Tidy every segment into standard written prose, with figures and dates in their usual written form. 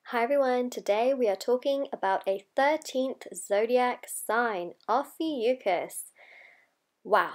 Hi everyone, today we are talking about a 13th zodiac sign, Ophiuchus. Wow.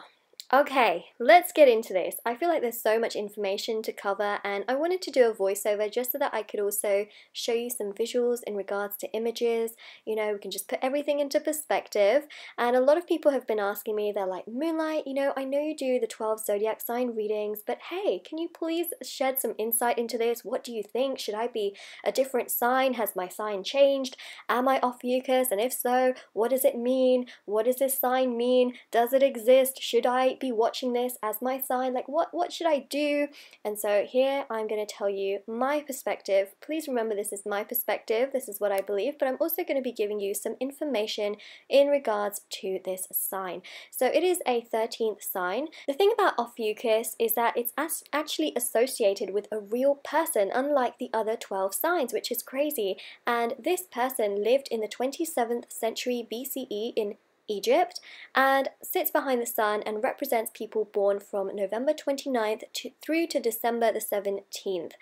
Okay, let's get into this. I feel like there's so much information to cover, and I wanted to do a voiceover just so that I could also show you some visuals in regards to images. We can just put everything into perspective. And a lot of people have been asking me, they're like, Moonlight, I know you do the 12 zodiac sign readings, but hey, can you please shed some insight into this? What do you think? Should I be a different sign? Has my sign changed? Am I Ophiuchus? And if so, what does it mean? What does this sign mean? Does it exist? Should I be watching this as my sign? Like what should I do? And so here I'm going to tell you my perspective. Please remember, this is my perspective, this is what I believe, but I'm also going to be giving you some information in regards to this sign. So it is a 13th sign. The thing about Ophiuchus is that it's actually associated with a real person, unlike the other 12 signs, which is crazy. And this person lived in the 27th century BCE in Egypt, and sits behind the sun and represents people born from November 29th through to December the 17th,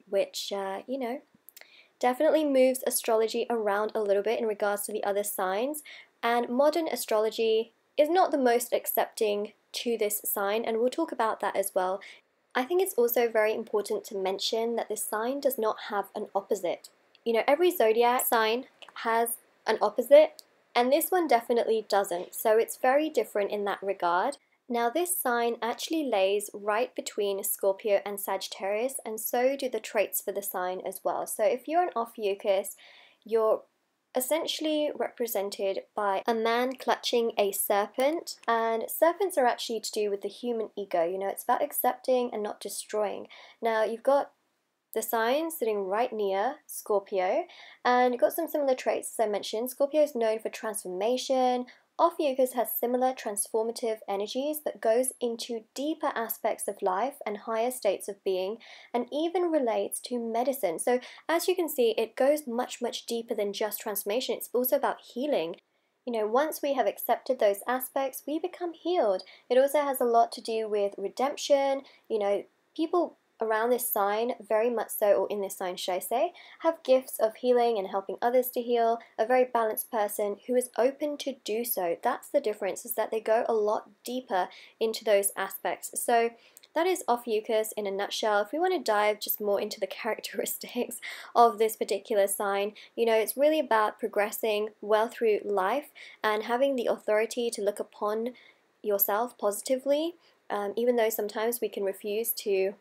which, definitely moves astrology around a little bit in regards to the other signs. And modern astrology is not the most accepting to this sign, and we'll talk about that as well. I think it's also very important to mention that this sign does not have an opposite. Every zodiac sign has an opposite, and this one definitely doesn't, so it's very different in that regard. Now this sign actually lays right between Scorpio and Sagittarius, and so do the traits for the sign as well. So if you're an Ophiuchus, you're essentially represented by a man clutching a serpent, and serpents are actually to do with the human ego. It's about accepting and not destroying. Now you've got the sign sitting right near Scorpio, and you've got some similar traits as I mentioned. Scorpio is known for transformation. Ophiuchus has similar transformative energies, but goes into deeper aspects of life and higher states of being, and even relates to medicine. So as you can see, it goes much, much deeper than just transformation. It's also about healing. Once we have accepted those aspects, we become healed. It also has a lot to do with redemption. People around this sign, very much so, or in this sign should I say, have gifts of healing and helping others to heal, a very balanced person who is open to do so. That's the difference, is that they go a lot deeper into those aspects. So that is Ophiuchus in a nutshell. If we want to dive just more into the characteristics of this particular sign, it's really about progressing well through life and having the authority to look upon yourself positively, even though sometimes we can refuse to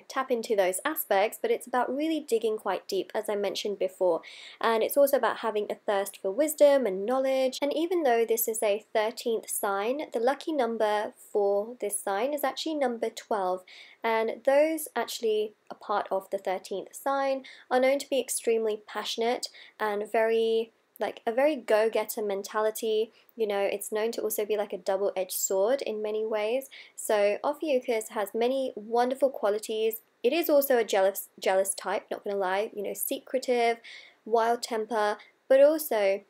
tap into those aspects, but it's about really digging quite deep, as I mentioned before. And it's also about having a thirst for wisdom and knowledge. And even though this is a 13th sign, the lucky number for this sign is actually number 12. And those actually a part of the 13th sign are known to be extremely passionate and a very go-getter mentality. It's known to also be like a double-edged sword in many ways. So Ophiuchus has many wonderful qualities. It is also a jealous type, not gonna lie, secretive, wild temper, but also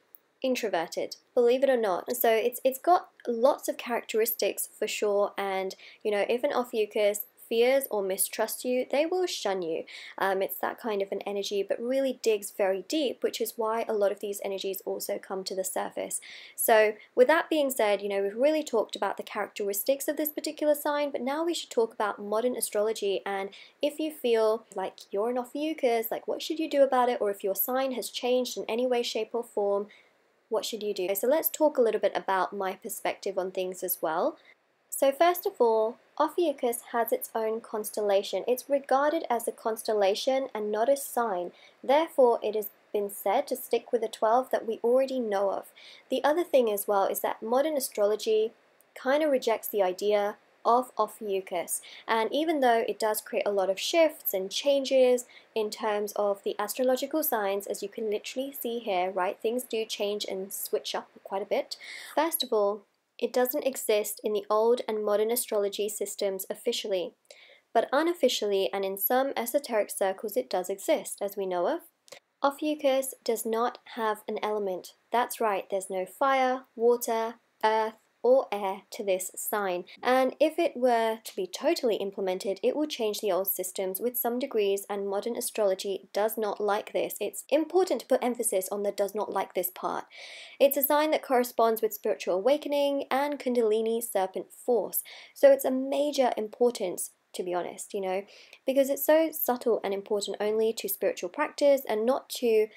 introverted, believe it or not. So it's got lots of characteristics for sure. And if an Ophiuchus fears or mistrusts you, they will shun you. It's that kind of an energy, but really digs very deep, which is why a lot of these energies also come to the surface. So with that being said, we've really talked about the characteristics of this particular sign, but now we should talk about modern astrology. And if you feel like you're an Ophiuchus, like what should you do about it? Or if your sign has changed in any way, shape or form, what should you do? So let's talk a little bit about my perspective on things as well. So first of all, Ophiuchus has its own constellation. It's regarded as a constellation and not a sign. Therefore, it has been said to stick with the 12 that we already know of. The other thing as well is that modern astrology kind of rejects the idea of Ophiuchus. And even though it does create a lot of shifts and changes in terms of the astrological signs, as you can literally see here, right, things do change and switch up quite a bit. First of all, it doesn't exist in the old and modern astrology systems officially, but unofficially and in some esoteric circles it does exist, as we know of. Ophiuchus does not have an element. That's right, there's no fire, water, earth, or heir to this sign. And if it were to be totally implemented, it will change the old systems with some degrees, and modern astrology does not like this. It's important to put emphasis on the does not like this part. It's a sign that corresponds with spiritual awakening and Kundalini serpent force. So it's a major importance, to be honest, because it's so subtle and important only to spiritual practice and not to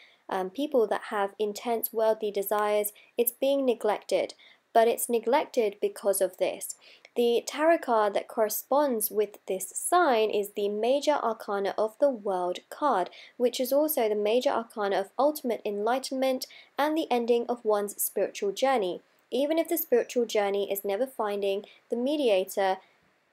people that have intense worldly desires. It's being neglected, but it's neglected because of this. The tarot card that corresponds with this sign is the Major Arcana of the World card, which is also the Major Arcana of ultimate enlightenment and the ending of one's spiritual journey. Even if the spiritual journey is never finding the mediator,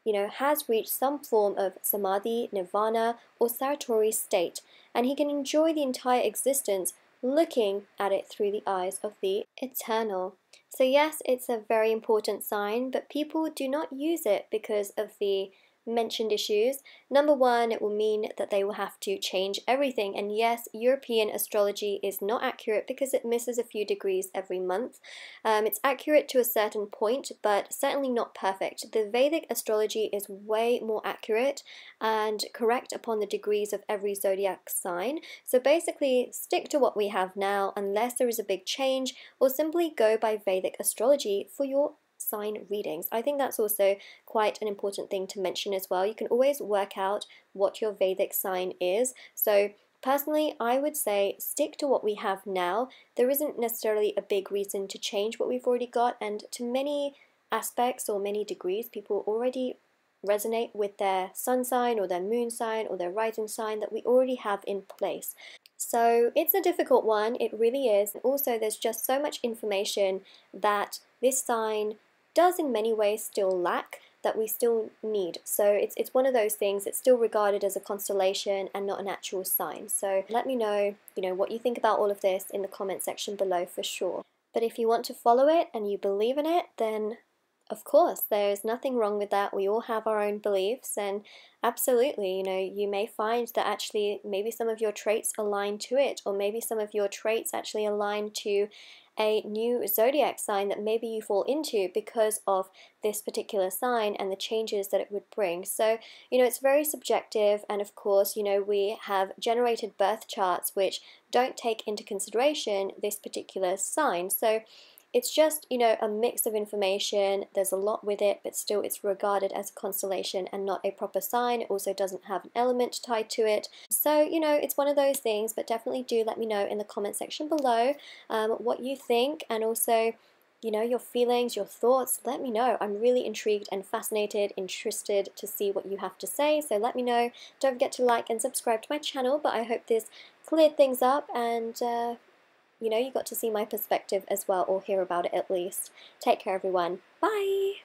has reached some form of samadhi, nirvana, or satori state, and he can enjoy the entire existence looking at it through the eyes of the eternal. So yes, it's a very important sign, but people do not use it because of the mentioned issues. Number one, it will mean that they will have to change everything, and yes, European astrology is not accurate because it misses a few degrees every month. It's accurate to a certain point, but certainly not perfect. The Vedic astrology is way more accurate and correct upon the degrees of every zodiac sign. So basically, stick to what we have now unless there is a big change, or simply go by Vedic astrology for your sign readings. I think that's also quite an important thing to mention as well. You can always work out what your Vedic sign is. So personally, I would say stick to what we have now. There isn't necessarily a big reason to change what we've already got, and to many aspects or many degrees, people already resonate with their sun sign or their moon sign or their rising sign that we already have in place. So it's a difficult one, it really is. Also, there's just so much information that this sign does in many ways still lack, that we still need. So it's one of those things, it's still regarded as a constellation and not an actual sign. So let me know, what you think about all of this in the comment section below for sure. But if you want to follow it and you believe in it, then of course, there's nothing wrong with that. We all have our own beliefs, and absolutely, you may find that actually maybe some of your traits align to it, or maybe some of your traits actually align to a new zodiac sign that maybe you fall into because of this particular sign and the changes that it would bring. So, it's very subjective, and of course, we have generated birth charts which don't take into consideration this particular sign. So it's just, a mix of information. There's a lot with it, but still it's regarded as a constellation and not a proper sign. It also doesn't have an element tied to it. So, it's one of those things, but definitely do let me know in the comment section below what you think, and also, your feelings, your thoughts. Let me know. I'm really intrigued and fascinated, interested to see what you have to say. So let me know. Don't forget to like and subscribe to my channel, but I hope this cleared things up, and you got to see my perspective as well, or hear about it at least. Take care, everyone. Bye!